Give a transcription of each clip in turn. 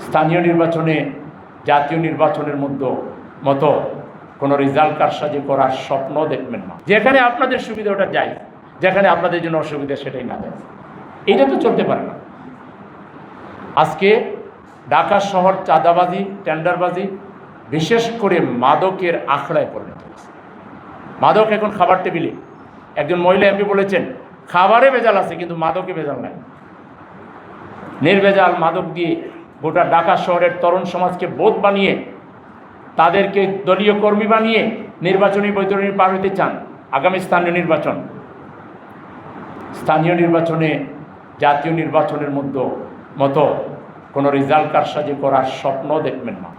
স্থানীয় নির্বাচনে জাতীয় নির্বাচনের মতো কোনো রেজাল্ট কারসাজি করার স্বপ্ন দেখবেন না। যেখানে আপনাদের সুবিধা ওটা যায়, যেখানে আপনাদের জন্য অসুবিধা সেটাই না যায়। এইটা তো চলতে পারে না। আজকে ঢাকা শহর চাঁদাবাজি, টেন্ডারবাজি, বিশেষ করে মাদকের আখড়ায় পরিণত হয়েছে। মাদক এখন খাবার টেবিলে। একজন মহিলা এমপি বলেছেন, খাবারে ভেজাল আছে কিন্তু মাদকে ভেজাল নাই। নির্ভেজাল মাদক দিয়ে গোটা ঢাকা শহরের তরুণ সমাজকে বোধ বানিয়ে, তাদেরকে দলীয় কর্মী বানিয়ে নির্বাচনী বৈতরণী পার হতে চান। আগামী স্থানীয় নির্বাচনে জাতীয় নির্বাচনের মতো কোনো রেজাল্ট কারসাজি করার স্বপ্ন দেখবেন না।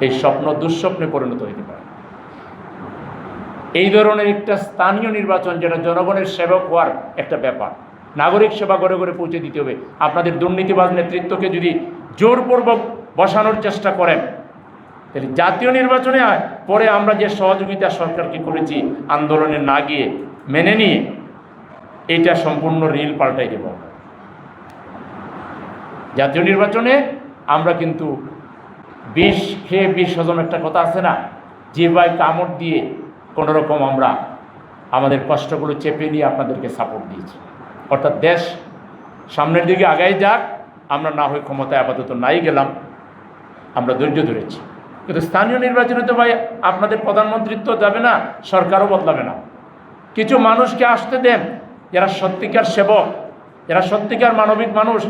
এই স্বপ্ন দুঃস্বপ্নে পরিণত হতে পারে। এই ধরনের একটা স্থানীয় নির্বাচন, যেটা জনগণের সেবক হওয়ার একটা ব্যাপার, নাগরিক সেবা ঘরে ঘরে পৌঁছে দিতে হবে। আপনাদের দুর্নীতিবাজ নেতৃত্বকে যদি জোরপূর্বক বসানোর চেষ্টা করেন, তাহলে জাতীয় নির্বাচনে পরে আমরা যে সহযোগিতা সরকারকে করেছি আন্দোলনে না গিয়ে মেনে নিয়ে, এইটা সম্পূর্ণ রিল পাল্টাই দেব। জাতীয় নির্বাচনে আমরা কিন্তু ২০ খেয়ে ২০ হজম একটা কথা আছে না, যে ভাই কামড় দিয়ে কোনোরকম আমরা আমাদের কষ্টগুলো চেপে নিয়ে আপনাদেরকে সাপোর্ট দিয়েছি। অর্থাৎ দেশ সামনের দিকে আগাই যাক, আমরা না হয়ে ক্ষমতায় আপাতত নাই গেলাম, আমরা ধৈর্য ধরেছি। কিন্তু স্থানীয় নির্বাচনে তো ভাই আপনাদের প্রধানমন্ত্রিত্ব যাবে না, সরকারও বদলাবে না। কিছু মানুষকে আসতে দেন, যারা সত্যিকার সেবক, যারা সত্যিকার মানবিক মানুষ,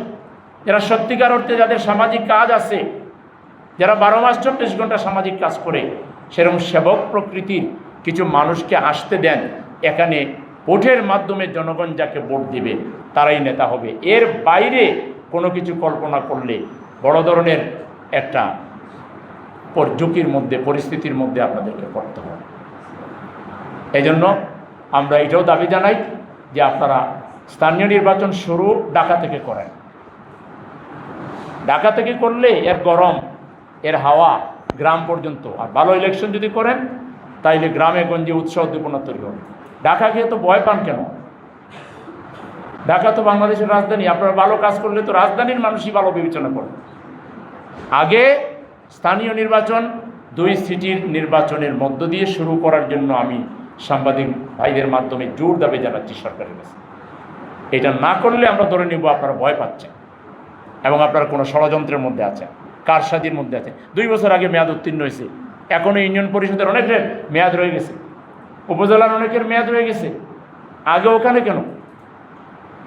যারা সত্যিকার অর্থে যাদের সামাজিক কাজ আছে, যারা 12 মাস 24 ঘন্টা সামাজিক কাজ করে, সেরকম সেবক প্রকৃতির কিছু মানুষকে আসতে দেন। এখানে ভোটের মাধ্যমে জনগণ যাকে ভোট দিবে তারাই নেতা হবে। এর বাইরে কোনো কিছু কল্পনা করলে বড় ধরনের একটা ঝুঁকির মধ্যে, পরিস্থিতির মধ্যে আপনাদেরকে পড়তে হবে। এই জন্য আমরা এটাও দাবি জানাই যে আপনারা স্থানীয় নির্বাচন শুরু ঢাকা থেকে করেন। ঢাকা থেকে করলে এর গরম, এর হাওয়া গ্রাম পর্যন্ত, আর ভালো ইলেকশন যদি করেন তাইলে গ্রামে গঞ্জে উৎসাহ উদ্দীপনা তৈরি হবে। ঢাকা গিয়ে তো ভয় পান কেন? ঢাকা তো বাংলাদেশের রাজধানী। আপনারা ভালো কাজ করলে তো রাজধানীর মানুষই ভালো বিবেচনা করবে। আগে স্থানীয় নির্বাচন 2 সিটির নির্বাচনের মধ্য দিয়ে শুরু করার জন্য আমি সাংবাদিক ভাইদের মাধ্যমে জোর দাবি জানাচ্ছি সরকারের কাছে। এটা না করলে আমরা ধরে নিব আপনারা ভয় পাচ্ছেন এবং আপনারা কোনো ষড়যন্ত্রের মধ্যে আছেন, কারসাজির মধ্যে আছেন। 2 বছর আগে মেয়াদ উত্তীর্ণ হয়েছে, এখনও ইউনিয়ন পরিষদের অনেকের মেয়াদ রয়ে গেছে, উপজেলার অনেকের মেয়াদ রয়ে গেছে। আগে ওখানে কেন?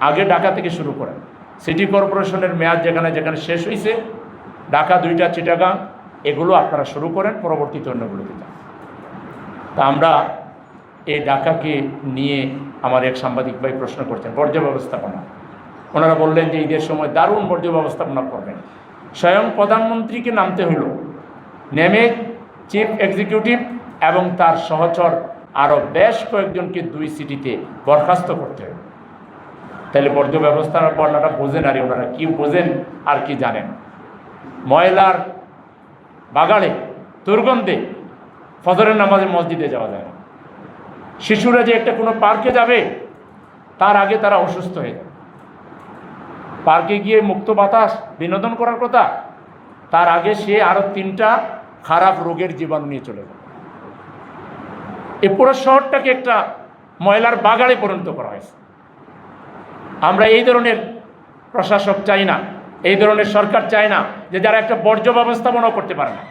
আগে ঢাকা থেকে শুরু করেন। সিটি কর্পোরেশনের মেয়াদ যেখানে যেখানে শেষ হয়েছে, ঢাকা 2টা, চিটাগাং, এগুলো আপনারা শুরু করেন, পরবর্তীতে অন্যগুলোতে যান। তা আমরা এই ঢাকাকে নিয়ে আমার এক সাংবাদিক ভাই প্রশ্ন করছেন বর্জ্য ব্যবস্থাপনা। ওনারা বললেন যে ঈদের সময় দারুণ বর্জ্য ব্যবস্থাপনা করবেন। স্বয়ং প্রধানমন্ত্রীকে নামতে হলো, নেমে চিফ এক্সিকিউটিভ এবং তার সহচর আরও বেশ কয়েকজনকে 2 সিটিতে বরখাস্ত করতে হবে। তাহলে বর্জ্য ব্যবস্থাপনাটা বোঝেন, আর ওনারা কি বোঝেন আর কি জানেন। ময়লার বাগাড়ে, দুর্গন্ধে ফজরের নামাজে মসজিদে যাওয়া যায় না। শিশুরা যে একটা কোনো পার্কে যাবে, তার আগে তারা অসুস্থ হয়ে যায়। পার্কে গিয়ে মুক্ত বাতাস বিনোদন করার কথা, তার আগে সে আরও 3টা খারাপ রোগের জীবাণু নিয়ে চলে যায়। এই পুরো শহরটাকে একটা ময়লার বাগাড়ে পরিণত করা হয়েছে। আমরা এই ধরনের প্রশাসক চাই না, এই ধরনের সরকার চাই না যে যারা একটা বর্জ্য ব্যবস্থাপনাও করতে পারে না।